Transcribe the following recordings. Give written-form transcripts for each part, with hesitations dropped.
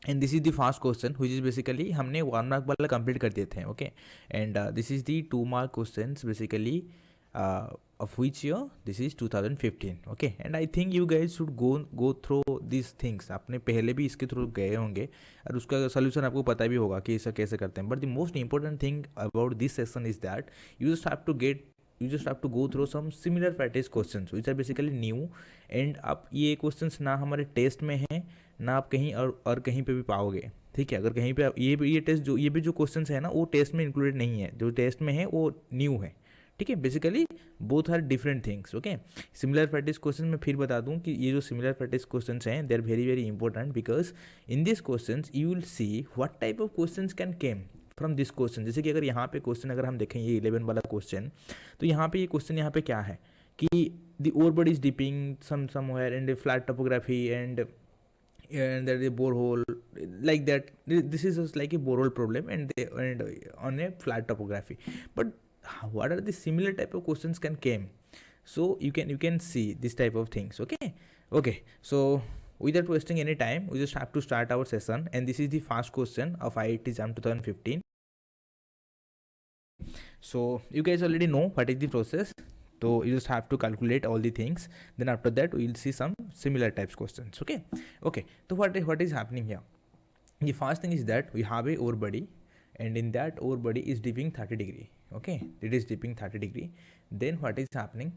And this is the first question which is basically हमने 1 mark वाला complete कर दिए थे. Okay, and this is the 2 mark questions basically of which year? This is 2015. Okay, and I think you guys should go through these things. आपने पहले भी इसके through गए होंगे और उसका सोल्यूशन आपको पता भी होगा कि इसे कैसे करते हैं. But the most important thing about this session is that you just have to go through some similar practice questions which are basically new. And आप ये क्वेश्चंस ना हमारे टेस्ट में हैं ना आप कहीं और कहीं पे भी पाओगे. ठीक है, अगर कहीं पे ये टेस्ट जो ये भी जो क्वेश्चंस है ना वो टेस्ट में इंक्लूडेड नहीं है. जो टेस्ट में है वो न्यू है. ठीक है, basically both are different things. Okay, similar practice question मैं फिर बता दूं कि ये जो सिमिलर प्रैक्टिस क्वेश्चंस हैं they are very very important because in this questions you will see what type of questions can came from this question. जैसे कि अगर यहाँ पे क्वेश्चन अगर हम देखें ये 11 वाला क्वेश्चन, तो यहाँ पे ये क्वेश्चन यहाँ पे क्या है कि the ore body is dipping somewhere in the flat topography and there is a borehole like that. This is just like a borehole problem and on a flat topography. But what are the similar type of questions can came? So you can see this type of things. Okay, so without wasting any time we just have to start our session, and this is the first question of IIT JAM 2015. So you guys already know what is the process. So you just have to calculate all the things. Then after that we will see some similar types questions. Okay. So what is happening here? The first thing is that we have a ore body, and in that ore body is dipping 30 degree. Okay, it is dipping 30 degree. Then what is happening?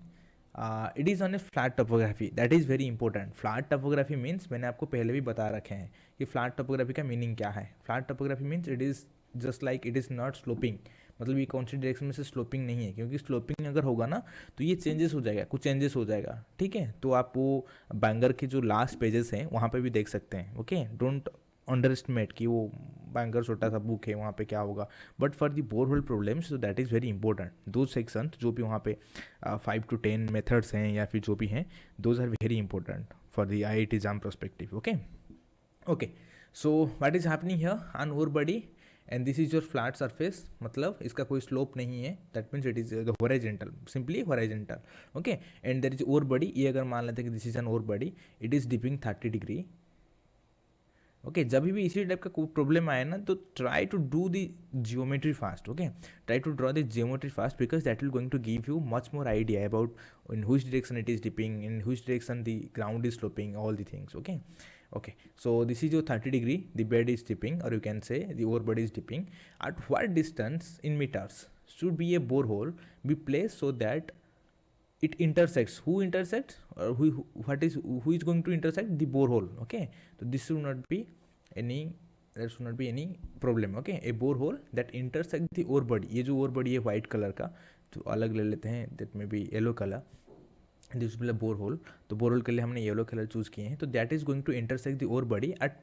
It is on a flat topography. That is very important. Flat topography means मैंने आपको पहले भी बता रखे हैं कि flat topography का meaning क्या है. Flat topography means it is just like it is not sloping. मतलब ये कौन सी डायरेक्शन में से स्लोपिंग नहीं है, क्योंकि स्लोपिंग अगर होगा ना तो ये चेंजेस हो जाएगा, कुछ चेंजेस हो जाएगा. ठीक है, तो आप वो बैंगर के जो लास्ट पेजेस हैं वहाँ पे भी देख सकते हैं. ओके, डोंट अंडर एस्टिमेट कि वो बैंगर छोटा सा बुक है वहाँ पे क्या होगा. But for the bore hole problems तो दैट इज़ वेरी इंपॉर्टेंट. दो सेक्शन जो भी वहाँ पे 5 to 10 मेथड्स हैं या फिर जो भी हैं, those are very important for the IIT JAM perspective. Okay, so what is happening here? On ore body and this is your flat surface, मतलब इसका कोई स्लोप नहीं है. That means it is horizontal, simply horizontal. Okay, and there is ore body. ये अगर मान लेते हैं कि this is an ore body, it is dipping 30 degree. Okay, जब भी इसी टाइप का कोई प्रॉब्लम आए ना तो try to do the geometry fast. Okay, try to draw the geometry fast because that will going to give you much more idea about in which direction it is dipping, in which direction the ground is sloping, all the things. Okay, so this is your 30 degree, the bed is dipping, or you can say the ore body is dipping. At what distance in meters should be a borehole be placed so that it intersects? Who intersects, or who is going to intersect the borehole? Okay, so this should not be any problem. Okay, a borehole that intersects the ore body. ये जो ore body है white color का, तो अलग ले लेते हैं, that may be yellow color. This will bore hole. तो बोर होल के लिए हमने येलो कलर चूज़ किए हैं. तो that is going to intersect the ore body at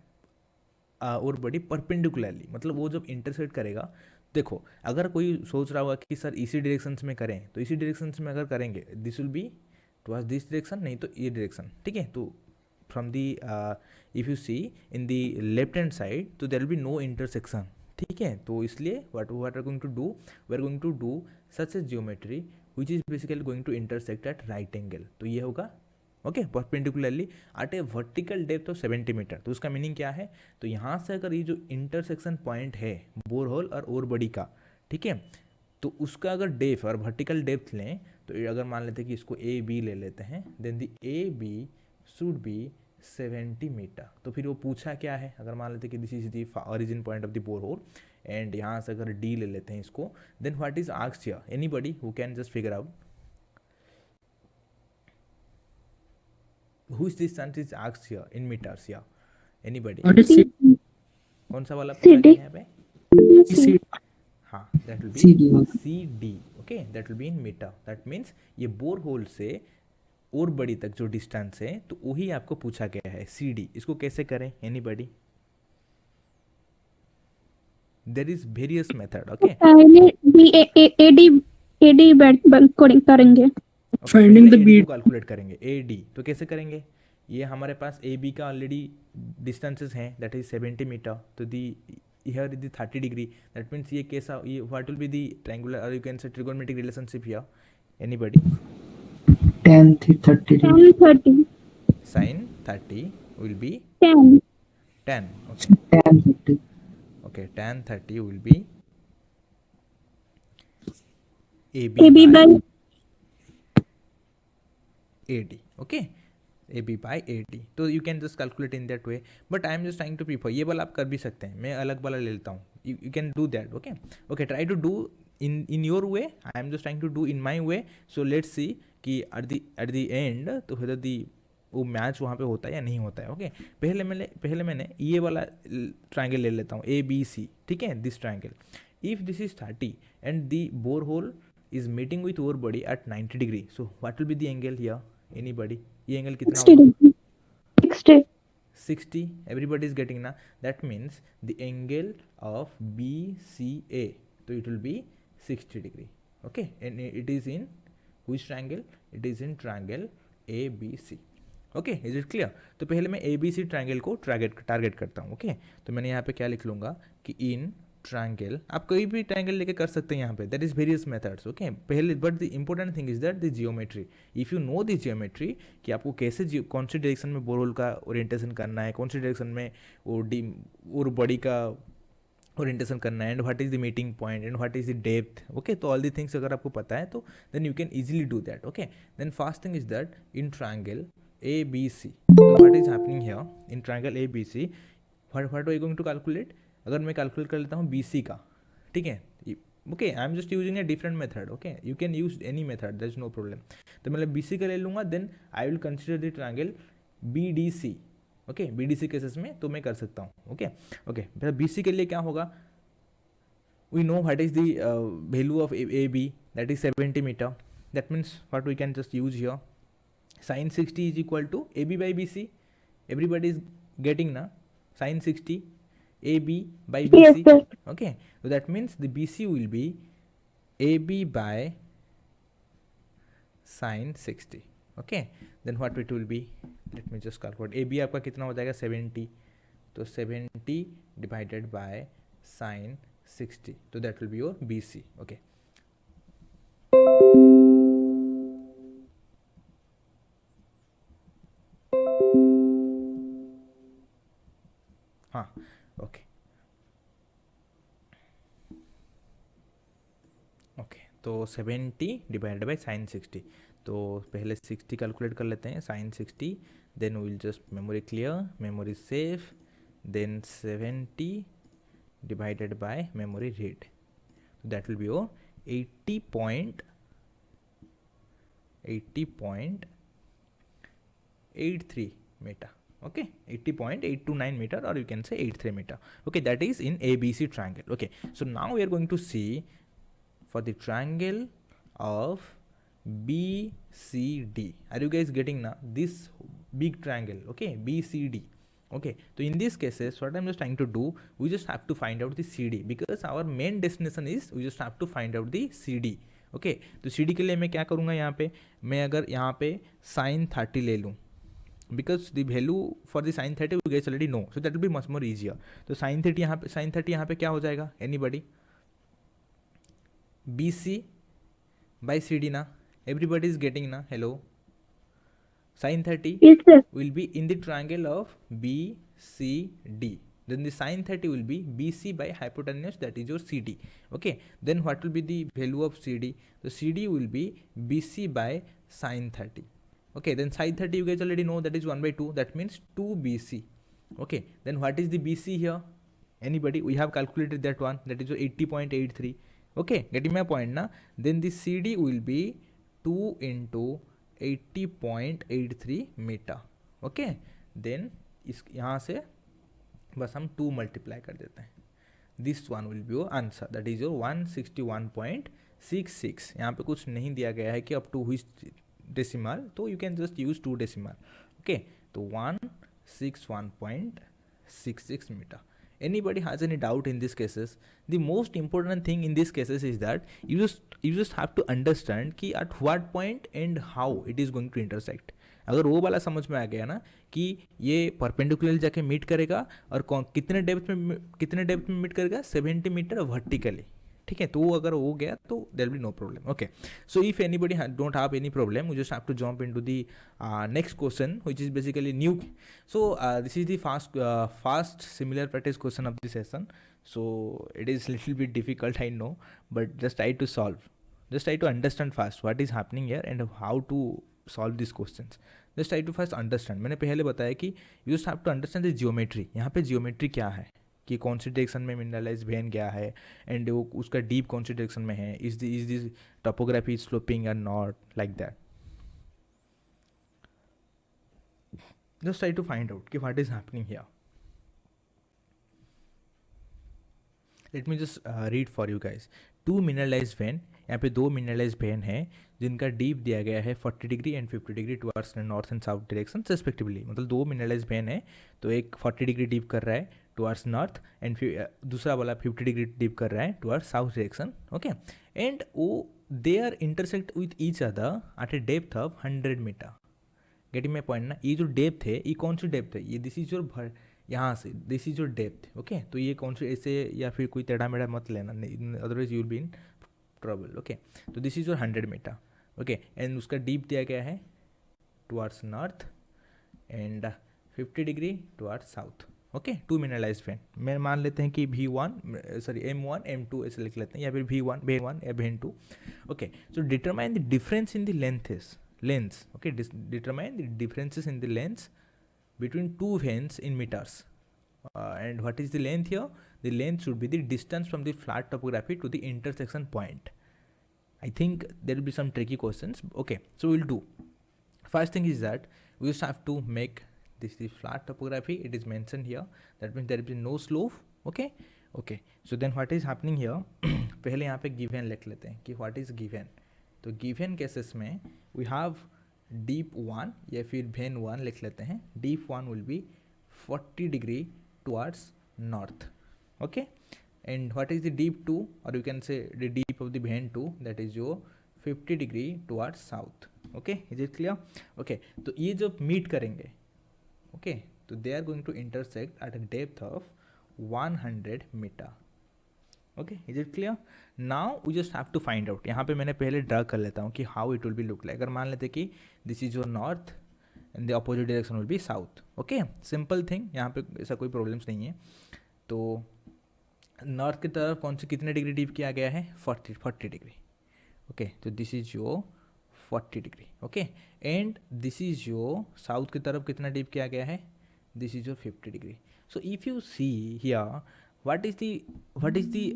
ore body perpendicularly. मतलब वो जब इंटरसेक्ट करेगा, देखो अगर कोई सोच रहा होगा कि सर इसी डायरेक्शन में करें, तो इसी डायरेक्शन में अगर करेंगे this will be towards this direction, नहीं तो ये डायरेक्शन. ठीक है, तो from the if you see in the left hand side तो there will be no intersection. ठीक है, तो इसलिए what are going to do, we are going to do such a geometry which is basically going to intersect at right angle. तो ये होगा okay perpendicularly at a vertical depth of 70 metre. तो उसका meaning क्या है? तो यहाँ से अगर ये जो इंटरसेक्शन पॉइंट है बोर होल और ओर बडी का, ठीक है, तो उसका अगर डेप्थ और वर्टिकल डेप्थ लें, तो अगर मान लेते हैं कि इसको AB ले लेते हैं, then the AB should be 70 metre. तो फिर वो पूछा क्या है, अगर मान लेते हैं कि this is the origin point of the bore hole, and यहाँ से अगर D ले लेते हैं इसको, then what is asked here? Anybody who can just figure out whose distance is asked here in meters? Yeah, anybody? What is C? कौन सा वाला पूछा गया यहाँ पे? C. हाँ, that will be CD. CD. Okay, that will be in meter. That means ये bore hole से और बड़ी तक जो डिस्टेंस है तो वही आपको पूछा गया है, CD. इसको कैसे करें? Anybody? There is various method. Okay. AD करेंगे. Finding the beat. कैलकुलेट करेंगे AD. तो कैसे करेंगे? ये हमारे पास AB का ऑलरेडी डिस्टेंसेस हैं, दैट इज 70 मीटर. तो the here is the 30 degree. That means ये कैसा, ये what will be the triangular or you can say trigonometric relationship here? Anybody? tan 30. Sin 30 will be 10. 10. Okay. tan 30. Okay, tan 30 will be AB AB by by AD. Okay, AB by AD. तो you can just calculate in that way, but I am just trying to prefer, ये वाला आप कर भी सकते हैं, मैं अलग वाला ले लेता हूँ. You can do that. Okay, okay, try to do in your way. I am just trying to do in my way. So let's see कि at the end तो whether the वो मैच वहाँ पे होता है या नहीं होता है. ओके, पहले मैंने ये वाला ट्राइंगल ले लेता हूँ ए बी सी. ठीक है, this triangle, if this is 30 and the bore hole is meeting with our body at 90 degree, so what will be the angle here? Anybody? ये एंगल कितना 60 होगा? degree. 60. 60. Everybody is getting na? That means the angle of BCA, so it will be 60 degree. Okay, and it is in which triangle? It is in triangle ABC. Okay, is it clear? तो पहले मैं ABC triangle को target करता हूँ. Okay, तो मैंने यहाँ पे क्या लिख लूँगा कि इन ट्राइंगल, आप कोई भी ट्राइंगल लेके कर सकते हैं यहाँ पे, that is various methods. Okay, पहले but the important thing is that the geometry. If you know the geometry कि आपको कैसे कौन सी डायरेक्शन में बोरहोल का ओरिएंटेशन करना है, कौन सी डायरेक्शन में वो बॉडी का ओरिएंटेशन करना है, and what is the meeting point and what is the depth. Okay, तो ऑल दी थिंग्स अगर आपको पता है तो then you can easily do that. Okay, then first thing is that in triangle ABC, so what is happening here in triangle ABC, what are you going to calculate? अगर मैं calculate कर लेता हूँ BC का, ठीक है, okay, I am just using a different method. Okay, you can use any method, that is no problem. तो मतलब BC का ले लूँगा, then I will consider the triangle BDC. Okay, BDC cases में तो मैं कर सकता हूँ. ओके ओके, BC के लिए क्या होगा? We know what is the value of AB, that is 70 metre. That means what we can just use here, sin 60 is equal to AB by BC. Everybody is getting na sin 60 AB by BC. Yes, sir. Okay, so that means the BC will be AB by sin 60. Okay, then what it will be, let me just calculate. AB आपका कितना हो जाएगा? 70. तो 70 divided by sin 60, so that will be your BC. Okay, हाँ, okay okay, तो 70 divided by sine 60. तो पहले 60 calculate कर लेते हैं, sine 60, then will just memory clear, memory save, देन 70 divided by memory read, that will be your 80.83 meter. Okay, 80.829 meter, or you can say 83 meter. Okay, that is in ABC triangle. Okay, so now we are going to see for the triangle of BCD. Are you guys getting now this big triangle? Okay, BCD. Okay, so in these cases what I'm just trying to do, we just have to find out the CD, because our main destination is we just have to find out the CD. Okay, तो CD के लिए मैं क्या करूँगा, यहाँ पे मैं अगर यहाँ पे sin 30 ले लूँ, because the value for the sin 30 we guys already know, so that will be much more easier. तो sin 30 यहाँ पे क्या हो जाएगा? एनीबडी? BC बाई CD ना, एवरीबडी इज गेटिंग ना? Hello, sin 30 Yes, sir. will be in the triangle of BCD. Then the sin 30 will be BC by hypotenuse, that is your CD. Okay, then what will be the value of CD? So CD will be BC by sin 30. Okay, then sin 30 you guys already know, that is 1 by 2, that means 2BC. Okay, then what is the BC here? Anybody? We have calculated that one, that is your 80.83. Okay, getting my point na? Then the CD will be 2 into 80.83 metre. Okay, then इस यहाँ से बस हम 2 multiply कर देते हैं. This one will be your answer, that is your 161.66. यहाँ पे कुछ नहीं दिया गया है कि अप टू व्हिच डेसिमल, तो you can just use 2 decimal. Okay, तो 161.66 metre. Anybody has any doubt in these cases? The most important thing in these cases is that you just have to understand कि at what point and how it is going to intersect. अगर वो वाला समझ में आ गया ना कि ये परपेंडिकुलर जाके मीट करेगा और कितने डेप्थ में मीट करेगा, 70 मीटर वर्टिकली. ठीक है, तो वो अगर हो गया तो there be no problem. Okay, so if anybody don't have any problem, you just have to jump into the next question which is basically new. So this is the fast similar practice question of the session. So it is little bit difficult, I know, but just try to solve, just try to understand first what is happening here and how to solve these questions. Just try to first understand. मैंने पहले बताया कि you just have to understand the geometry. यहाँ पे geometry क्या है, कि कौन सी डायरेक्शन में मिनरलाइज वेन क्या है, एंड वो उसका डीप कौन सी डायरेक्शन में है, is this topography is sloping or not, like that. Just try to find out कि what is happening here. Let me just read for you guys. 2 mineralize vein, यहाँ पे 2 मिनरलाइज वेन है जिनका deep दिया गया है 40 degree and 50 degree towards north and south direction respectively. मतलब 2 mineralize when है, तो एक 40 डिग्री डीप कर रहा है टुवर्ड्स नॉर्थ एंड दूसरा वाला 50 डिग्री डीप कर रहा है towards south direction. Okay, and वो they are intersect with each other at a depth of 100 meter. Getting my point ना. ये जो डेप्थ है ये कौन सी डेप्थ है, ये दिस इज योर यहाँ से this is your depth. Okay, तो ये कौन सी ऐसे या फिर कोई टेढ़ा मेढ़ा मत लेना, otherwise you will be in trouble. Okay, तो this is your 100 metre. Okay, and उसका डीप दिया गया है towards north and 50 degree towards south. Okay, 2 mineralize vein. मैं मान लेते हैं कि V1 सॉरी M1 M2 ऐसे लिख लेते हैं, या फिर V1 या V2. Okay, so determine the difference in the lengths. Okay, determine the differences in the lengths between 2 veins in meters. And what is the length here? The length should be the distance from the flat topography to the intersection point. I think there will be some tricky questions. Okay, so we'll do. First thing is that we just have to make this the flat topography. It is mentioned here. That means there will be no slope. Okay. So then what is happening here? पहले यहाँ पे given लिख लेते हैं कि what is given. तो given cases में we have dip 1 या फिर वेन 1 लिख लेते हैं. Dip 1 will be 40 degree towards north. Okay, and what is the dip 2, और you can say the dip of the vein 2, that is your 50 degree towards south. Okay, is it clear? Okay, तो ये जब meet करेंगे, okay, तो they are going to intersect at a depth of 100 metre. Okay, is it clear? Now we just have to find out. यहाँ पे मैंने पहले draw कर लेता हूँ कि how it will be look like. अगर मान लेते कि this is your north and the opposite direction will be south. Okay, simple thing, यहाँ पे ऐसा कोई प्रॉब्लम्स नहीं है. तो नॉर्थ की तरफ कौन से कितने डिग्री डीप किया गया है? 40 डिग्री. ओके, तो this is your 40 degree. Okay, and this is your south की तरफ कितना डीप किया गया है? This is your 50 degree. So if you see here what is the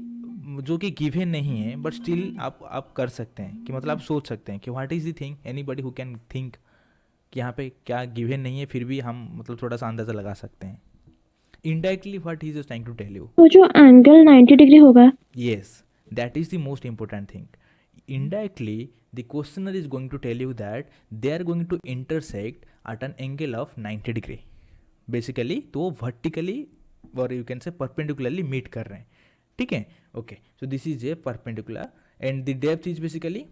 जो कि गिवन नहीं है, बट स्टिल आप कर सकते हैं कि मतलब आप सोच सकते हैं कि what is the thing. Anybody who can think कि यहाँ पे क्या गिवन नहीं है, फिर भी हम मतलब थोड़ा सा अंदाज़ा लगा सकते हैं. Indirectly what he is trying to tell you, तो जो एंगल 90 डिग्री होगा. Yes, that is the most important thing. indirectly the questioner is going to tell you that they are going to intersect at an angle of 90 degree basically. तो वो vertically और you can say perpendicularly meet कर रहे हैं. ठीक है, okay, so this is a perpendicular and the depth is basically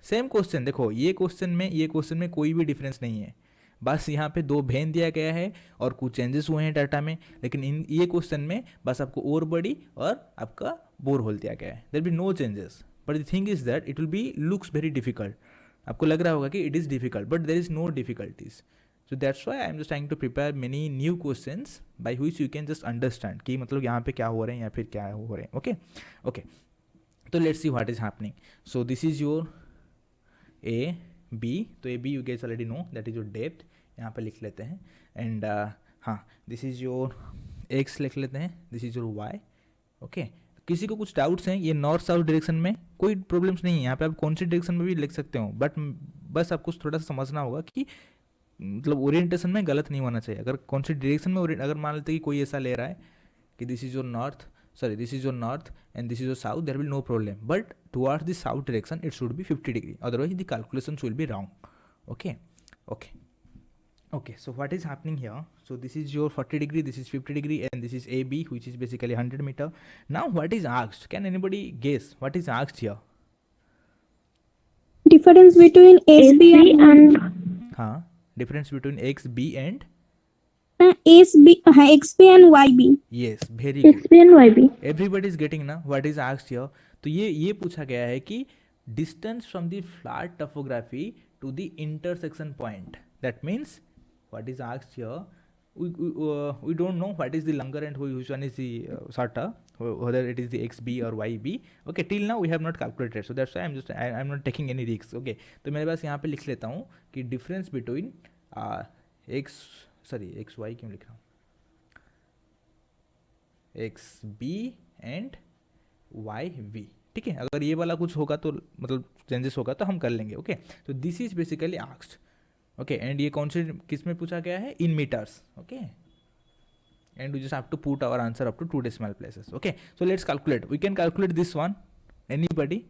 same question. देखो ये क्वेश्चन में कोई भी डिफरेंस नहीं है, बस यहाँ पे 2 वेन दिया गया है और कुछ चेंजेस हुए हैं डाटा में. लेकिन ये क्वेश्चन में बस आपको ओर बॉडी और आपका बोर होल दिया गया है. There be no changes, but the thing is that it will be looks very difficult. आपको लग रहा होगा कि it is difficult, but there is no difficulties. So that's why I am just trying to prepare many new questions by which you can just understand कि मतलब यहाँ पे क्या हो रहे हैं या फिर क्या हो रहे हैं. Okay, तो let's see what is happening. So this is your A B. तो A B you guys already know, that is your depth. यहाँ पे लिख लेते हैं. And हाँ, this is your X लिख लेते हैं, this is your Y. Okay, किसी को कुछ डाउट्स हैं ये नॉर्थ साउथ डायरेक्शन में? कोई प्रॉब्लम्स नहीं है, यहाँ पे आप कौन सी डायरेक्शन में भी लिख सकते हो, बट बस आपको थोड़ा सा समझना होगा कि मतलब ओरिएंटेशन में गलत नहीं होना चाहिए. अगर कौन सी डायरेक्शन में अगर मान लेते कि कोई ऐसा ले रहा है कि this is your north and this is your south, there will no problem, but towards the south direction it should be 50 degree, otherwise the calculations will be wrong. Okay, so what is happening here? So this is your 40 degree, this is 50 degree, and this is AB, which is basically 100 meter. Now what is asked? Can anybody guess what is asked here? Difference between SB and difference between XB and XB and YB. yes, very good. XB and YB. Everybody is getting now what is asked here. तो ये पूछा गया है कि distance from the flat topography to the intersection point. That means what is asked here, we don't know what is the longer and which one is the shorter, whether it is the xb or yb. Okay, till now we have not calculated, so that's why I'm not taking any risks. Okay, तो मेरे पास यहाँ पे लिख लेता हूँ कि difference between xy क्यों लिख रहा हूँ, xb and yv. ठीक है, अगर ये वाला कुछ होगा तो मतलब चेंजेस होगा तो हम कर लेंगे. ओके, तो this is basically asked. Okay, and ये कौन से किस में पूछा गया है, in metres. Okay, and we just have to put our answer up to 2 decimal places. Okay, so let's calculate. We can calculate this one, anybody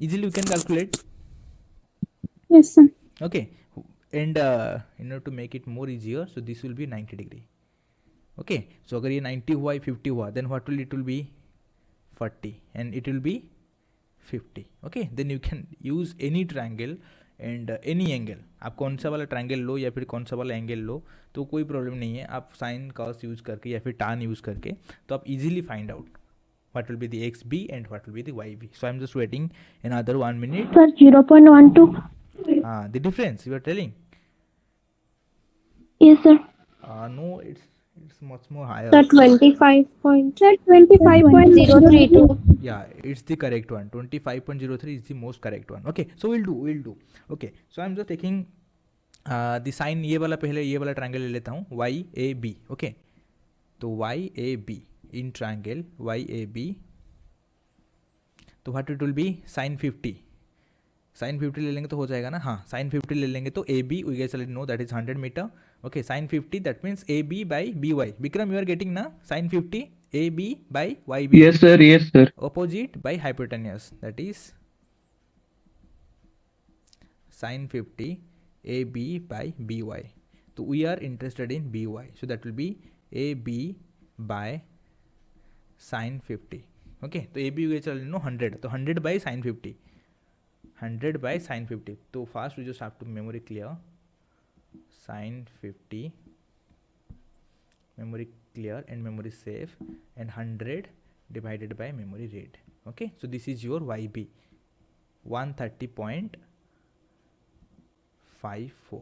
easily we can calculate. Yes, sir. Okay, and in order to make it more easier, so this will be 90 degree. Okay, so अगर ये 90 हुआ, 50 हुआ, then what will it will be 40 and it will be 50. Okay, then you can use any triangle and any angle. आप कौन सा वाला triangle लो या फिर कौन सा वाला एंगल लो तो कोई प्रॉब्लम नहीं है. आप साइन कॉस यूज करके या फिर टान यूज करके तो आप easily find out what will be the xb and what will be the yb. So I'm just waiting another 1 minute. Sir, 0.12. The difference you are telling? Yes, sir. No, it's much more higher. Sir, 25.032. Sir, 25.032. Yeah, it's the correct one. 25.03 is the most correct one. Okay, so we'll do. Okay, so I'm just taking the sign. ये वाला पहले ये वाला triangle ले लेता हूँ, YAB. Okay, तो YAB in triangle YAB, तो what it will be, sin 50. sin 50 ले लेंगे तो हो जाएगा ना. हाँ, sin 50 ले लेंगे तो AB we guys already know that is 100 meter. Okay, sin 50 that means AB by BY. Vikram, you are getting na sin 50 AB by YB. Yes sir. Opposite by hypotenuse, that is sin 50 AB by BY. So we are interested in BY, so that will be AB by sin 50. Okay, तो AB you guys already know 100, तो 100 by sin 50. 100 by sin 50. So first we just have to memory clear. Sin 50, memory clear and memory save, and 100 divided by memory read. Okay, so this is your YB, 130.54.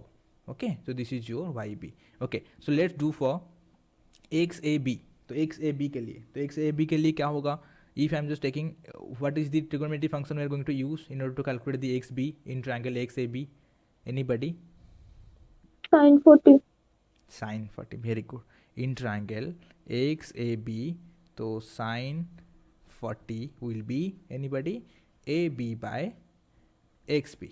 Okay, so this is your YB. Okay, so let's do for XAB. तो XAB के लिए, तो XAB के लिए क्या होगा, if I'm just taking what is the trigonometry function we are going to use in order to calculate the XB in triangle XAB? Anybody? Sin 40. Sin 40, very good. In triangle XAB, तो sin 40 will be, anybody, AB by XB.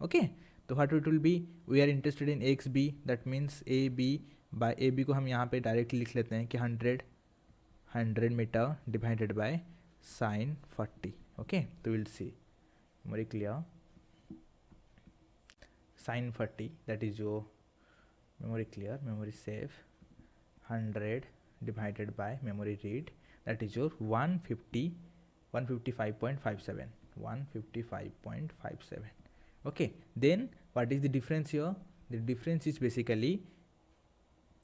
Okay, तो what it will be, we are interested in XB, that means AB by AB को हम यहाँ पे directly लिख लेते हैं कि 100 meter divided by sin 40. Okay, तो will see, very clear, sin 40 that is your memory clear, memory save, 100 divided by memory read, that is your 155.57. 155.57. Okay, then what is the difference here? The difference is basically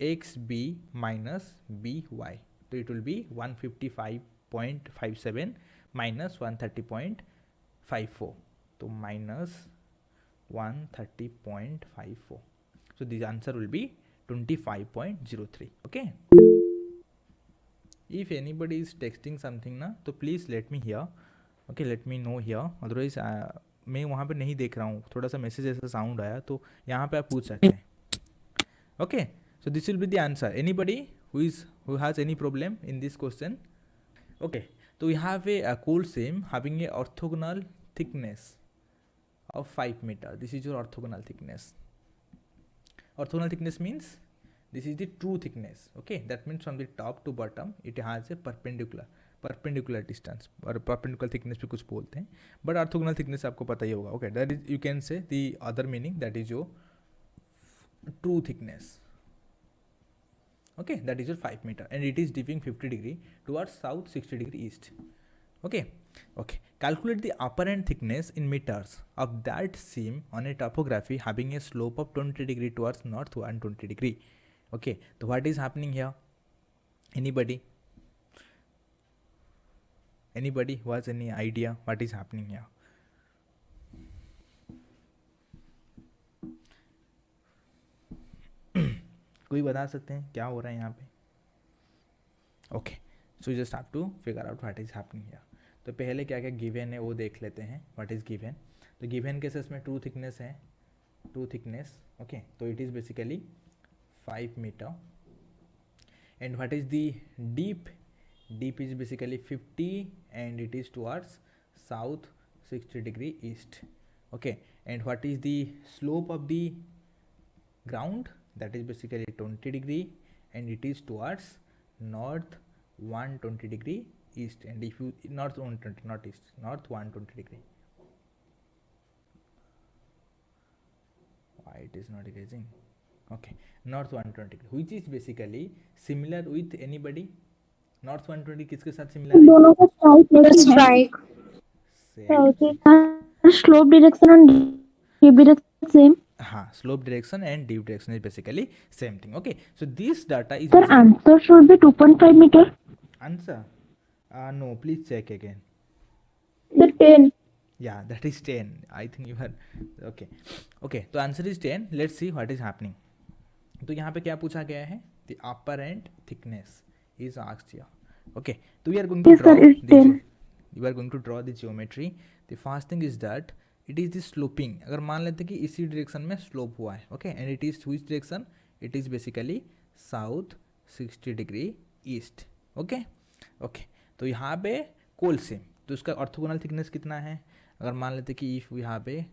XB minus BY. So it will be 155.57 minus 130.54. So minus 130.54. So the answer will be 25.03. Okay. If anybody is texting something na, तो please let me hear. Okay, let me know here. Otherwise मैं वहाँ पे नहीं देख रहा हूँ, थोड़ा सा मैसेज ऐसा साउंड आया तो यहाँ पे आप पूछ सकते हैं. Okay, so this will be the answer. Anybody who has any problem in this question? Okay, so we have a cold seam having a orthogonal thickness of 5 meter. This is your orthogonal thickness. Orthogonal thickness means this is the true thickness. Okay, that means from the top to bottom it has a perpendicular distance, और perpendicular thickness भी कुछ बोलते हैं, but orthogonal thickness आपको पता ही होगा. Okay, that is, you can say the other meaning, that is your true thickness. Okay, that is your 5 meter and it is dipping 50 degree towards south, 60 degree east. Okay, calculate the apparent thickness in meters of that seam on a topography having a slope of 20 degree towards north and 20 degree. Okay, so what is happening here? Anybody? Anybody who has any idea what is happening here? कोई बता सकते हैं क्या हो रहा है यहाँ पे? Okay, so just have to figure out what is happening here. तो पहले क्या क्या गिवन है वो देख लेते हैं. What is given? तो गिवन केसेस में 2 थिकनेस है, 2 थिकनेस. ओके, तो it is basically 5 metre. And what is the dip? Dip is basically 50 and it is towards south 60 degree east. Okay, and what is the slope of the ground? That is basically 20 degree and it is towards north 120 degree east. And if you north 120, not east, north 120 degree. Why it is not erasing? Okay, north 120 degree, which is basically similar with anybody. North 120 किसके साथ similar है? दोनों का south लेकिन है Strike. South slope direction and deep direction same. हाँ, slope direction and deep direction is basically same thing. Okay, so this data is Sir, answer should be 2.5 meter. answer. No, please check again. The 10. Yeah, that is 10. I think you are okay. Okay, तो answer is 10. Let's see what is happening. तो यहाँ पे क्या पूछा गया है? The upper and thickness is asked here. Okay, तो we are going to Yes, draw sir, it's 10. you are going to draw the geometry. The first thing is that it is the sloping. अगर मान लेते हैं कि इसी direction में slope हुआ है. Okay, and it is which direction? It is basically south 60 degree east. Okay okay, तो यहाँ पे कोल सेम, तो उसका ऑर्थोगोनल थिकनेस कितना है? अगर मान लेते कि इफ यहाँ पे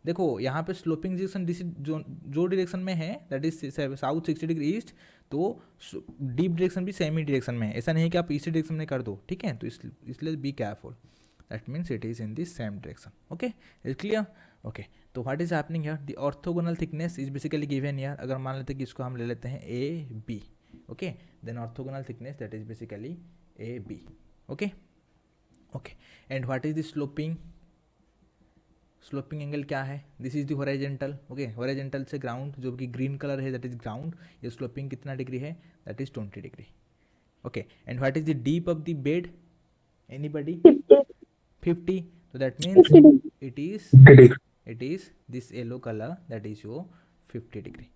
देखो, यहाँ पे स्लोपिंग डायरेक्शन जो डायरेक्शन में है that is south 60 degree east, तो डीप डायरेक्शन भी सेम ही डायरेक्शन में है. ऐसा नहीं है कि आप इसी डायरेक्शन में कर दो. ठीक है, तो इसलिए be careful. That means it is in this same direction. Okay, is clear? Okay, तो what is happening here? The orthogonal thickness is basically given here. अगर मान लेते हैं कि इसको हम ले लेते हैं A B. Okay, then orthogonal thickness that is basically A B. Okay okay, and what is the sloping? Sloping angle क्या है? This is the horizontal. Okay, horizontal से ग्राउंड जो कि ग्रीन कलर है दैट इज ग्राउंड. ये sloping कितना degree है? That is 20 degree. Okay, and what is the dip of the bed? Anybody? 50. So that means 50. it is this yellow color that is your 50 degree.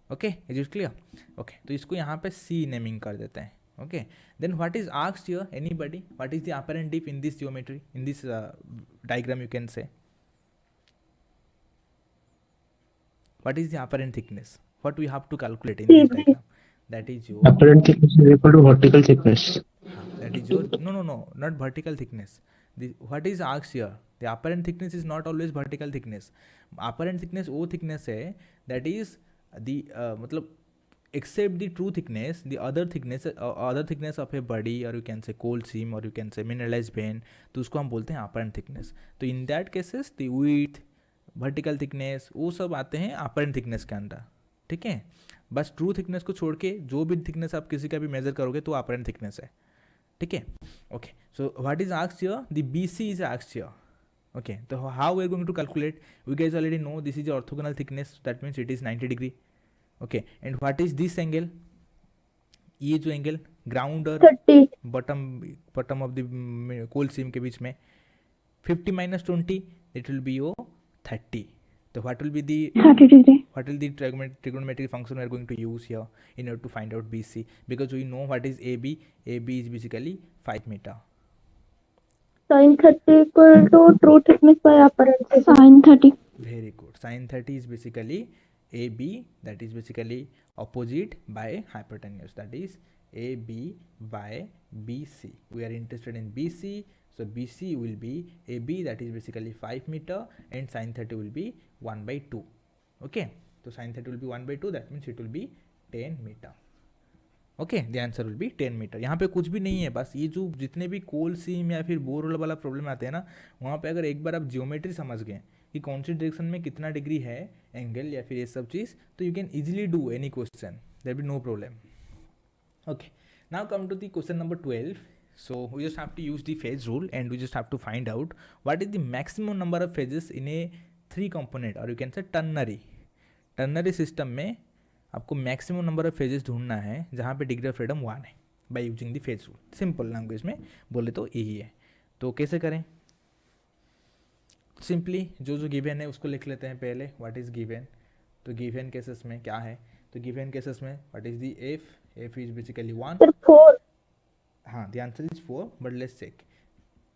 Okay, is it clear? Okay, तो इसको यहाँ पे C naming कर देते हैं. Okay, then what is asked here? Anybody? What is the upper and deep in this geometry, in this diagram you can say? What is the upper and thickness? What we have to calculate in this diagram? That is your Apparent thickness is equal to vertical thickness. that is your no, not vertical thickness. What is asked here? The apparent thickness is not always vertical thickness. Apparent thickness वो thickness है that is the मतलब except the true thickness, the other thickness of a body, or you can say cold seam, or you can say mineralized vein, तो उसको हम बोलते हैं apparent thickness. तो in that cases the width, vertical thickness वो सब आते हैं apparent thickness के अंदर. ठीक है, बस ट्रू थिकनेस को छोड़ के जो भी थिकनेस आप किसी का भी मेजर करोगे तो अपरेंट थिकनेस है. ठीक है, okay, so what is asked here? The BC is asked here. Okay, तो how we are going to calculate? We guys already know this is orthogonal thickness, that means it is 90 degree. Okay, and what is this angle? ये जो angle ground और 30. Bottom of the coal seam के बीच में 50 - 20 it will be your 30. So what will be the 30 degree. what will the trigonometric function we are going to use here in order to find out BC? Because we know what is AB. AB is basically 5 meter. Sin 30 equal to true thickness by apparent thickness. Sin 30. Very good. Sin 30 is basically AB, that is basically opposite by hypotenuse, that is AB by BC. We are interested in BC, so BC will be AB, that is basically 5 meter, and sin 30 will be 1/2. Okay, so sin 30 will be 1/2, that means it will be 10 meter. Okay, the answer will be 10 metre. यहाँ पे कुछ भी नहीं है, बस ये जो जितने भी कोल सीम या फिर बोर वाला प्रॉब्लम आते हैं ना, वहाँ पे अगर एक बार आप जियोमेट्री समझ गए कि कौन सी डायरेक्शन में कितना डिग्री है एंगल या फिर ये सब चीज़, तो you can easily do any question, there be no problem. Okay, now come to the question number 12. So we just have to use the phase rule and we just have to find out what is the maximum number of phases in a 3 component, or you can say ternary system में आपको maximum number of phases ढूंढना है जहाँ पे degree of freedom 1 है, by using the phase rule. Simple language में बोले तो यही है. तो कैसे करें? सिंपली जो जो गिवन है उसको लिख लेते हैं पहले. What is given? तो गिवन केसेस में क्या है? तो गिवन केसेस में what is the F is basically 1. Sir, 4. हाँ, the answer is 4, but let's check.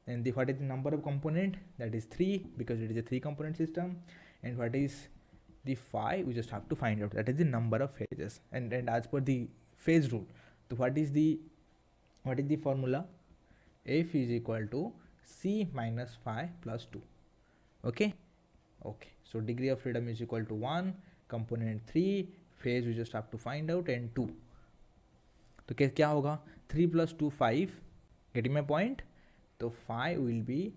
And the what is the number of component? That is 3, because it is a 3 component system. And what is the 5? We just have to find out. That is the number of phases. And as per the phase rule, so what is the formula? F is equal to c minus 5 plus 2. Okay. So degree of freedom is equal to 1, component 3, phase we just have to find out, and 2. तो क्या होगा? 3 plus 2 5. Getting my point? So 5 will be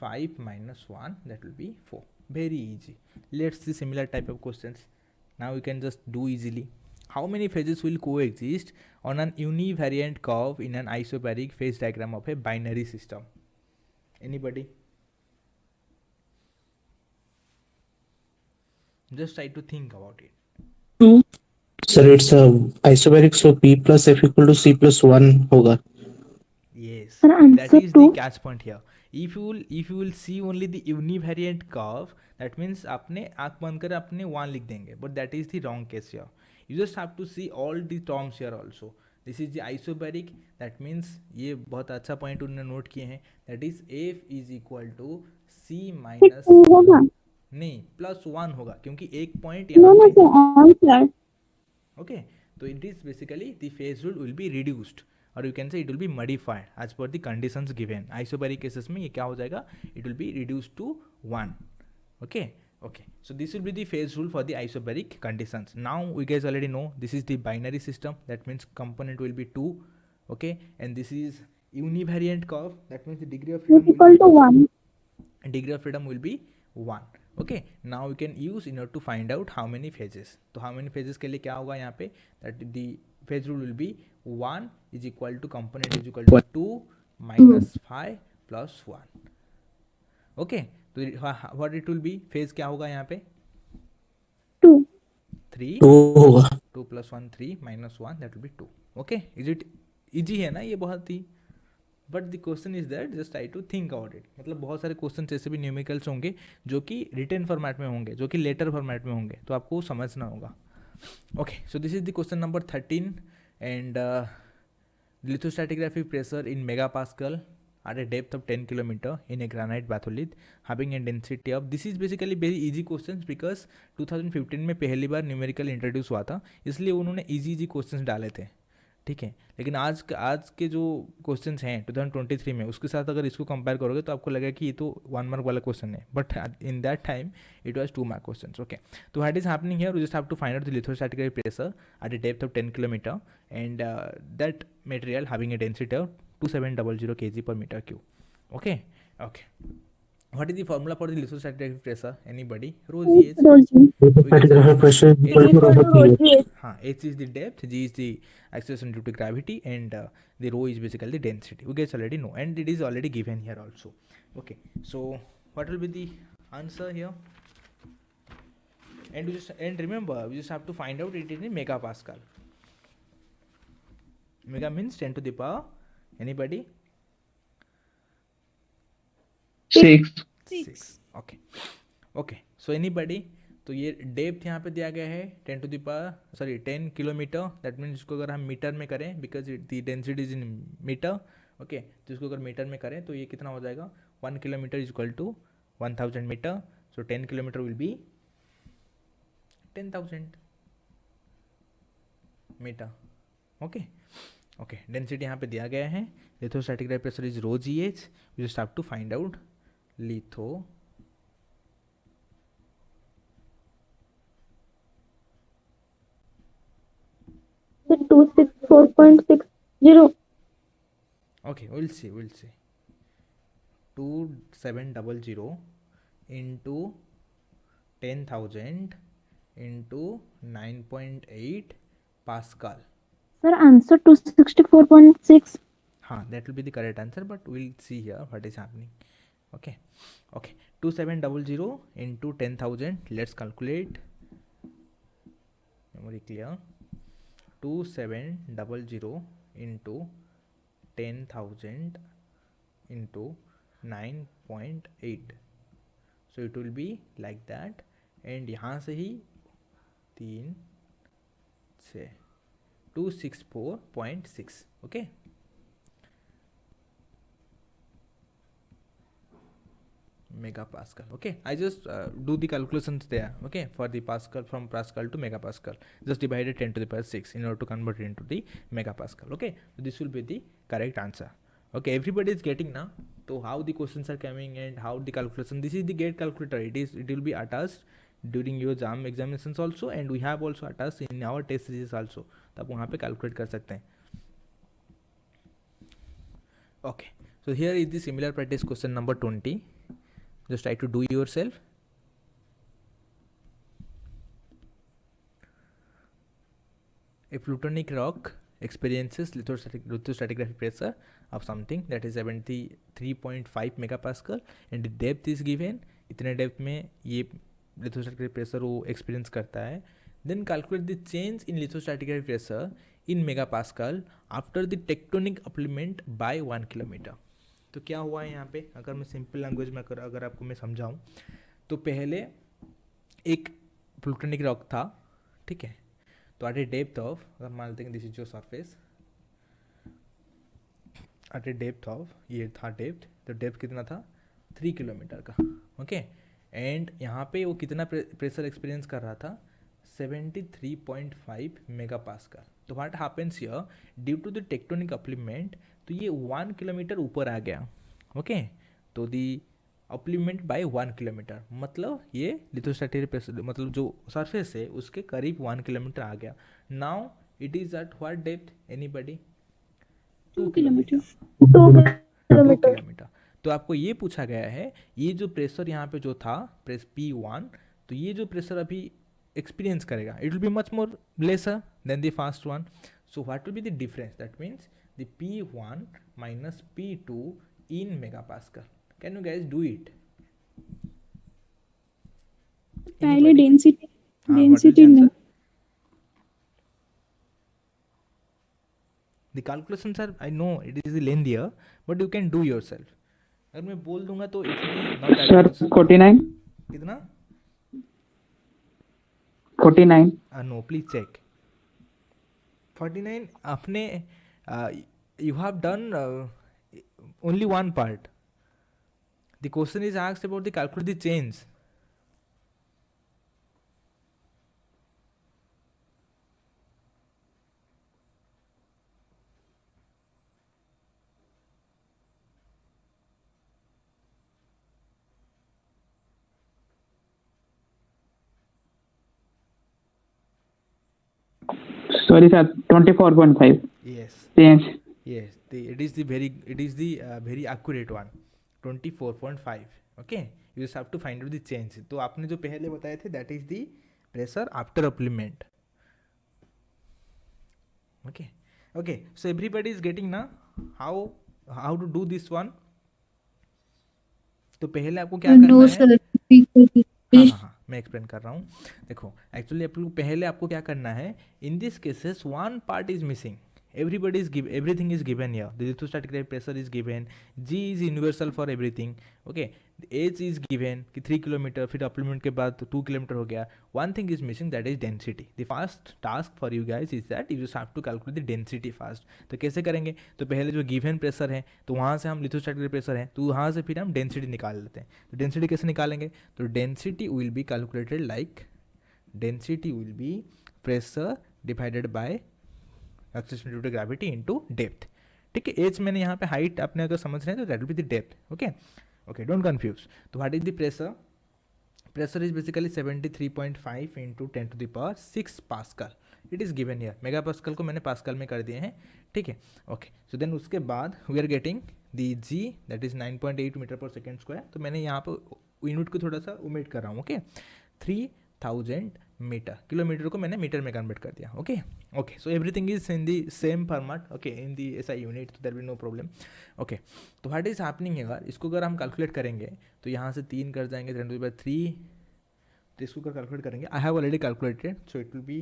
5 minus 1, that will be 4. Very easy. Let's see similar type of questions. Now we can just do easily. How many phases will coexist on an univariate curve in an isobaric phase diagram of a binary system? Anybody? Just try to think about it. Sir, it's isobaric, so P plus F equal to C plus 1 होगा. Yes, Sir, that answer is the 2. catch point here. If you will see only the univariate curve, that means आपने आँख बंद कर अपने 1 लिख देंगे, but that is the wrong case here. You just have to see all the terms here also. This is the isobaric, that means ये बहुत अच्छा पॉइंट उन्होंने नोट किए हैं, that is f is equal to c minus 2 होगा. नहीं plus 1 होगा, क्योंकि एक पॉइंट No, यहाँ no, पे. sir. Answer. Okay, so it is basically the phase rule will be reduced, or you can say it will be modified as per the conditions given. Isobaric cases में ये क्या हो जाएगा? It will be reduced to 1. Okay. So this will be the phase rule for the isobaric conditions. Now we guys already know this is the binary system. That means component will be 2. Okay, and this is univariate curve. That means the degree of freedom Equal to 1. will be 1. Okay, now we can use in order to find out how many phases. तो how many phases के लिए क्या होगा यहाँ पे? That the phase rule will be 1 is equal to component is equal to 2 minus 5 plus 1. Okay, तो what it will be? Phase क्या होगा यहाँ पे? 2. 3. 2 होगा. 2 plus 1 3 minus 1, that will be 2. Okay, is it easy है ना ये बहुत ही? But the question is that just try to think about it. मतलब बहुत सारे क्वेश्चन ऐसे भी न्यूमेरिकल्स होंगे जो कि रिटन फॉर्मेट में होंगे, जो कि लेटर फॉर्मेट में होंगे, तो आपको समझना होगा. Okay, so this is the question number 13. And lithostratigraphic pressure in megapascal at a depth of 10 kilometer in a granite batholith having a density of, this is basically very easy questions because 2015 में पहली बार numerical introduce हुआ था, इसलिए उन्होंने easy questions डाले थे. ठीक है, लेकिन आज के जो क्वेश्चंस हैं 2023 में, उसके साथ अगर इसको कंपेयर करोगे तो आपको लगेगा कि ये तो 1 मार्क वाला क्वेश्चन है, but in that time it was 2 mark question. Okay, तो what is happening here? We just have to find out the lithostatic pressure at a depth of 10 kilometer and that material having a density of 2700 kg per meter cube. Okay. What is the formula for the lithostatic pressure? Anybody? Rho g h. Lithostratigraphic pressure is equal to rho G H. H is the depth, g is the acceleration due to gravity, and the rho is basically the density. You guys already know, and it is already given here also. Okay, so what will be the answer here? And remember, we just have to find out it in megapascal. Mega means 10 to the power. Anybody? 6. Okay. So anybody? तो ये depth यहाँ पे दिया गया है 10 kilometre. That means इसको अगर हम मीटर में करें, because the density is in metre. Okay, तो इसको अगर मीटर में करें तो ये कितना हो जाएगा? 1 kilometer is equal to 1000 meter. So 10 kilometer will be 10,000 meter. Okay, density यहाँ पे दिया गया है. Lithostatic pressure is rho g h. We just have to find out litho The 264.60. Okay, we'll see. 2700 into 10,000 into 9.8 Pascal. Sir, answer 264.6. That will be the correct answer, but we'll see here what is happening. Okay, 2700 into 10,000. Let's calculate. Memory clear. 2700 into 10,000 into 9.8. So it will be like that, and यहाँ से ही 3 6 264.6. okay. Megapascal. Okay, I just do the calculations there. Okay, for the Pascal, from Pascal to megapascal, just divided 10 to the power 6 in order to convert it into the megapascal. Okay, so this will be the correct answer. Okay, everybody is getting now. So how the questions are coming and how the calculation, this is the gate calculator. It will be attached during your examinations also, and we have also attached in our test series also. तो आप वहाँ पे calculate कर सकते हैं. Okay, so here is the similar practice question number 20. Just try to do yourself. A plutonic rock experiences lithostratigraphic pressure of something that is 73.5 megapascal and the depth is given. इतने depth में ये lithostratigraphic pressure वो experience करता है. Then calculate the change in lithostratigraphic pressure in megapascal after the tectonic upliftment by 1 kilometer. तो क्या हुआ है यहाँ पे, अगर मैं सिंपल लैंग्वेज में अगर आपको मैं समझाऊँ तो पहले एक प्लूटोनिक रॉक था, ठीक है. तो एट ए डेप्थ ऑफ, अगर मान लेते हैं this is your surface, at a depth of, ये था डेप्थ, तो डेप्थ कितना था 3 किलोमीटर का. ओके, एंड यहाँ पे वो कितना प्रेशर एक्सपीरियंस कर रहा था 73.5 मेगापास्कल. तो what happens here, due to the tectonic upliftment, तो ये 1 किलोमीटर ऊपर आ गया. ओके, तो दी अपलिमेंट बाय 1 किलोमीटर, मतलब ये लिथोस्टैटिक प्रेशर, मतलब जो सरफेस है उसके करीब 1 किलोमीटर आ गया. Now it is at what depth, anybody? 2 kilometre. 2 2 kilometre. Kilometre. तो आपको ये पूछा गया है, ये जो प्रेशर यहाँ पे जो था प्रेस P1, तो ये जो प्रेशर अभी एक्सपीरियंस करेगा, it will be much more lesser than the first one. So what will be the difference, that means the P1 minus P2 in megapascal. Can you guys do it? पहले density What is the answer? The calculations are, I know it is lengthier, but you can do yourself. अगर मैं बोल दूंगा तो it will be not that sir much. 49. कितना? 49. No, please check. 49 आपने you have done only one part. The question is asked about the calculate the change. Sorry sir, 24.5. Yes. Change. Yes, it is the very accurate one, 24.5. Okay, you just have to find out the change. तो आपने जो पहले बताए थे that is the pressure after supplement. Okay, so everybody is getting ना how to do this one. तो पहले आपको क्या करना है? हाँ, मैं एक्सप्लेन कर रहा हूँ. देखो, एक्चुअली आप लोग पहले आपको क्या करना है, in this cases one part is missing. Everybody is given, everything is given here. The lithostatic pressure is given, G is universal for everything. Okay, the H is given कि 3 किलोमीटर, फिर अपलिमेंट के बाद 2 किलोमीटर हो गया. One thing is missing, that is density. The first task for you guys is that you just have to calculate the density first. तो कैसे करेंगे, तो पहले जो गिवन प्रेशर है तो वहाँ से हम लिथोस्टैटिक प्रेशर है तो वहाँ से फिर हम डेंसिटी निकाल लेते हैं. तो डेंसिटी कैसे निकालेंगे, तो density will be calculated like, density will be pressure divided by acceleration due to gravity into depth. ठीक है, एच मैंने यहाँ पे हाइट आपने अगर समझ रहे हैं तो that will be the depth. Okay, don't confuse. तो what is the pressure, pressure is basically 73.5 into 10 to the power 6 pascal. It is given here, mega pascal को मैंने पास्कल में कर दिए हैं. ठीक है, ओके. सो देन उसके बाद we are getting the G, that is 9.8 metre पर सेकेंड स्क्वायर. तो मैंने यहाँ पर यूनिट को थोड़ा सा ओमिट कर रहा हूँ. ओके, 3000 मीटर, किलोमीटर को मैंने मीटर में कन्वर्ट कर दिया. Okay, so everything is in the same format. Okay, in the SI unit, तो there will no problem. Okay, तो व्हाट इज हैपनिंग है, इसको अगर हम कैलकुलेट करेंगे तो यहाँ से 3 कर जाएंगे 10⁻3, तो इसको अगर कैलकुलेट करेंगे, I have already calculated, so it will be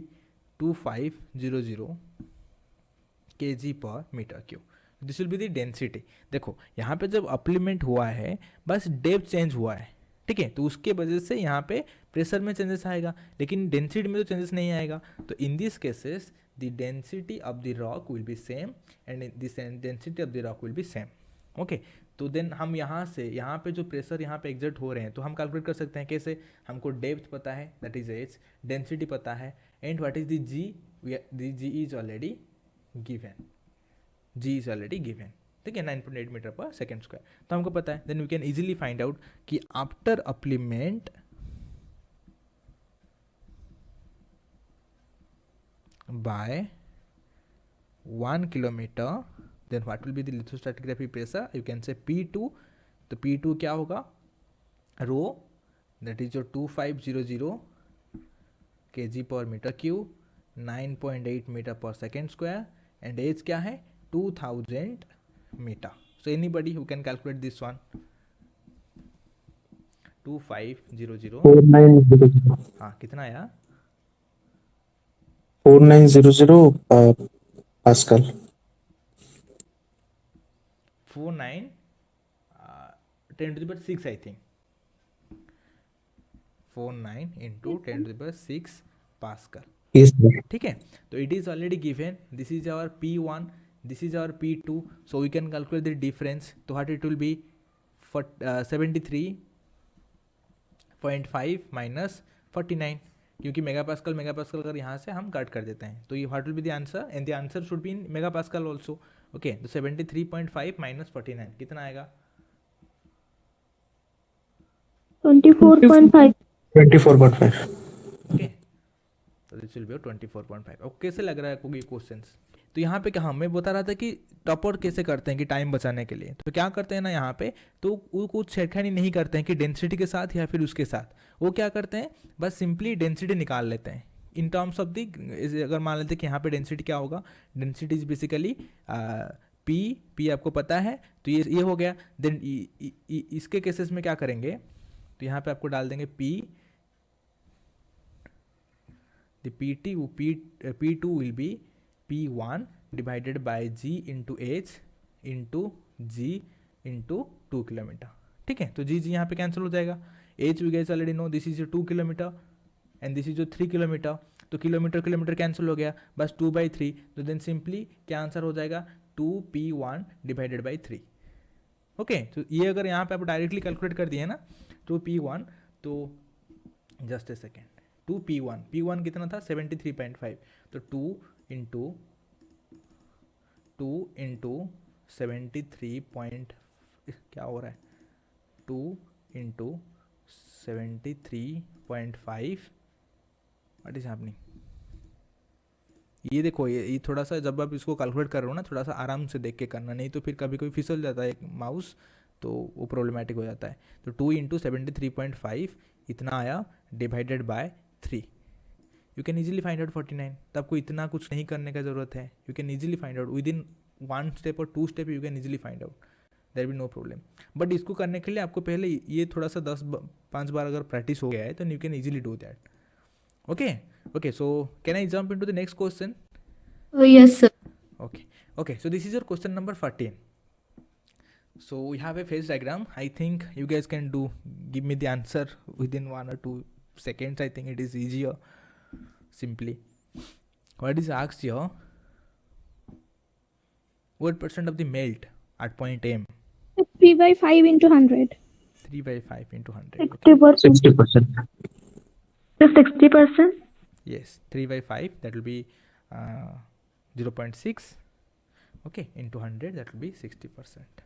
2500 kg पर metre cube. This will be the density. देखो यहाँ पे जब अप्लीमेंट हुआ है बस डेप्थ चेंज हुआ है, ठीक है, तो उसके वजह से यहाँ पे प्रेशर में चेंजेस आएगा, लेकिन डेंसिटी में तो चेंजेस नहीं आएगा। तो in this cases the density of the rock will be same and this density of the rock will be same. Okay, तो देन हम यहाँ से यहाँ पे जो प्रेशर यहाँ पे एग्जर्ट हो रहे हैं तो हम कैलकुलेट कर सकते हैं कैसे, हमको डेप्थ पता है दैट इज एच, डेंसिटी पता है, and what is the G, the G is already given, G is already given, ठीक है, 9.8 मीटर पर सेकेंड स्क्वायर, तो हमको पता है। Then we can easily find out कि after upliftment by 1 kilometer then what will be the lithostratigraphy pressure, you can say P2, तो P2 क्या होगा, rho that is your 2500 kg पर मीटर क्यूब, 9.8 मीटर पर सेकेंड स्क्वायर, एंड एज क्या है 2000 meter. So anybody who can calculate this one, 2500, 4900 हाँ कितना आया, 4900 pascal. 49 10⁶ I think, 49 into 10⁶ pascal, Yes, sir. ठीक है। तो it is already given, this is our P1, this is our P2, so we can calculate the difference, तो what it will be 73.5 minus 49, क्योंकि megapascal अगर यहाँ से हम cut कर देते हैं तो ये what will be the answer, and the answer should be in megapascal also. Okay, तो 73.5 माइनस 49 कितना आएगा, 24.5. 24.5. ओके, तो दिस विल बी 24.5। अब कैसे लग रहा है आपको ये क्वेश्चंस, तो यहाँ पे क्या मैं बता रहा था कि टॉपर कैसे करते हैं कि टाइम बचाने के लिए, तो क्या करते हैं ना यहाँ पे, तो वो कुछ छेड़खानी नहीं करते हैं कि डेंसिटी के साथ या फिर उसके साथ, वो क्या करते हैं बस सिंपली डेंसिटी निकाल लेते हैं इन टर्म्स ऑफ दी, अगर मान लेते हैं कि यहाँ पे डेंसिटी क्या होगा, डेंसिटी इज बेसिकली पी आपको पता है, तो ये हो गया। देन इसके केसेस में क्या करेंगे, तो यहाँ पे आपको डाल देंगे P, the P2 will be P1 divided by G into H into G into 2 kilometre, ठीक है, तो G यहाँ पे कैंसिल हो जाएगा, H we guys already know this is your 2 kilometre and this is जो 3 किलोमीटर, तो किलोमीटर कैंसिल हो गया, बस 2/3, तो देन सिंपली क्या आंसर हो जाएगा 2P1 डिवाइडेड बाई 3। ओके, तो ये अगर यहाँ पे आप डायरेक्टली कैलकुलेट कर दिए ना 2P1, तो जस्ट ए सेकेंड, 2P1 कितना था 73.5, तो 2 इंटू 73 क्या हो रहा है, 2 इंटू 73.5, व्हाट इज हैपनिंग, ये देखो ये थोड़ा सा जब आप इसको कैलकुलेट कर रहे हो ना थोड़ा सा आराम से देख के करना, नहीं तो फिर कभी कोई फिसल जाता है माउस, तो वो प्रॉब्लमेटिक हो जाता है। तो 2 इंटू 73.5 इतना आया divided by 3, you can easily find out 49, तो आपको इतना कुछ नहीं करने का ज़रूरत है, you can easily find out with in 1 step और 2 step, you can easily find out, there be no problem. But इसको करने के लिए आपको पहले ये थोड़ा सा 5 बार अगर प्रैक्टिस हो गया है तो you can easily do that. Okay, so can I jump into the next question? Yes, sir. Okay, so this is your question number 14. So we have a phase diagram. I think you guys can give me the answer within 1 or 2 seconds. I think it is easier. Simply, what is asked here, what percent of the melt at point M? 3/5 into 100. 3/5 into 100. 60%. 60%. 60%. Yes, 3/5, that will be 0.6. Okay, into 100, that will be 60%.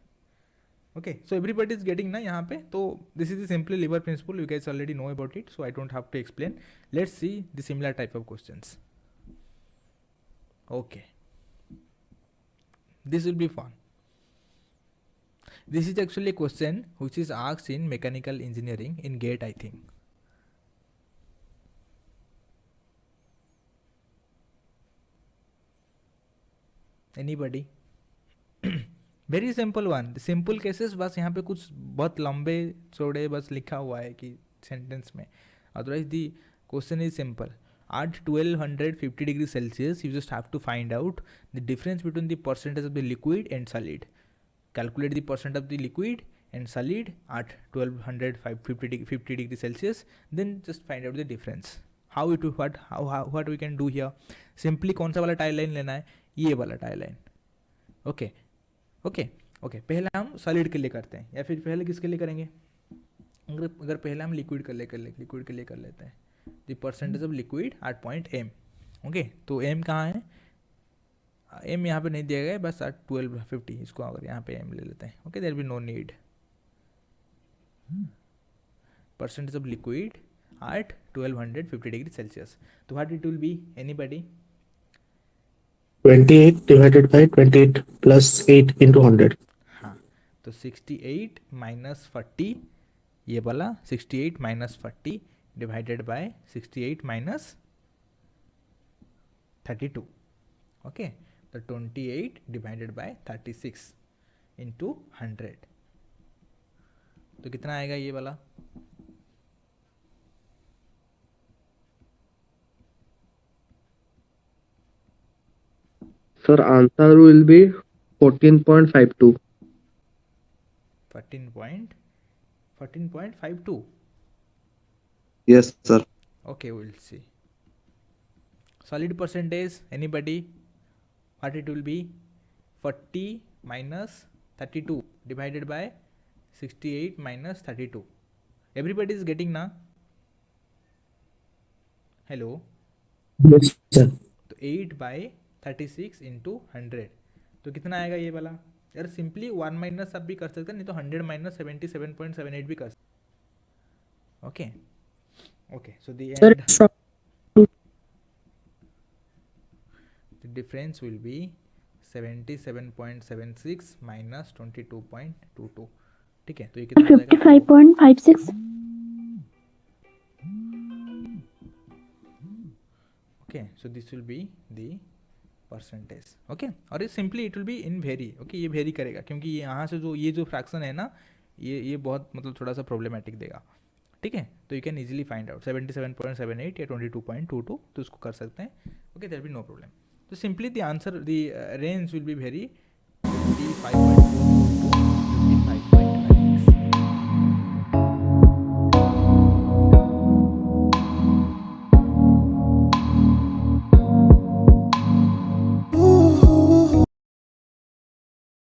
Okay, so everybody is getting na यहाँ पे, तो this is the simply lever principle, you guys already know about it, so I don't have to explain. Let's see the similar type of questions. Okay, this will be fun. This is actually a question which is asked in mechanical engineering in GATE, I think. Anybody? Very simple one, simple cases, बस यहाँ पे कुछ बहुत लंबे चौड़े बस लिखा हुआ है कि सेंटेंस में, otherwise the question is simple. at 1250 degrees Celsius, you just have to find out the difference between the percentage of the liquid and solid. Calculate the percent of the liquid and solid at 1250 degrees Celsius, then just find out the difference. How what we can do here? Simply कौन सा वाला tie line लेना है? ये वाला tie line. Okay okay okay, पहले हम solid के लिए करते हैं या फिर पहले किसके लिए करेंगे? अगर पहले हम लिक्विड के लिए कर लेते हैं, the percentage of liquid at point M. Okay, तो एम कहाँ है? एम यहाँ पे नहीं दिया गया है, बस एट 1250. इसको अगर यहाँ पे एम ले लेते हैं, okay, there be no need. Percentage of liquid at 1250 degrees Celsius. So what it will be? Anybody? 28 divided by 28 plus 8 into 100. हाँ, तो 68 minus 40, ये वाला 68 minus 40 divided by 68 minus 32. Okay, तो 28 divided by 36 into 100. तो कितना आएगा ये वाला? Sir, answer will be 14.52. 14.52. Yes, sir. Okay, we'll see. Solid percentage, anybody? What it will be? 40 minus 32 divided by 68 minus 32. Everybody is getting na? Hello? Yes, sir. तो 8 by 36 into 100. तो कितना आएगा ये वाला? यार सिंपली 1 माइनस आप भी कर सकते हैं, नहीं तो 100 माइनस 77.78 भी कर सकते. Okay okay, so the end the difference will be 77.76 minus 22.22. ठीक है, तो ये कितना आ जाएगा? 55.56. Okay, so this will be the percentage. Okay, और ये simply it will be in vary. Okay, ये vary करेगा क्योंकि यहाँ से ये जो fraction है ना, ये बहुत मतलब थोड़ा सा problematic देगा. ठीक है, तो you can easily find out 77.78 या 22.22, तो इसको कर सकते हैं. Okay, there will be no problem. So simply the answer, the range will be very 55.4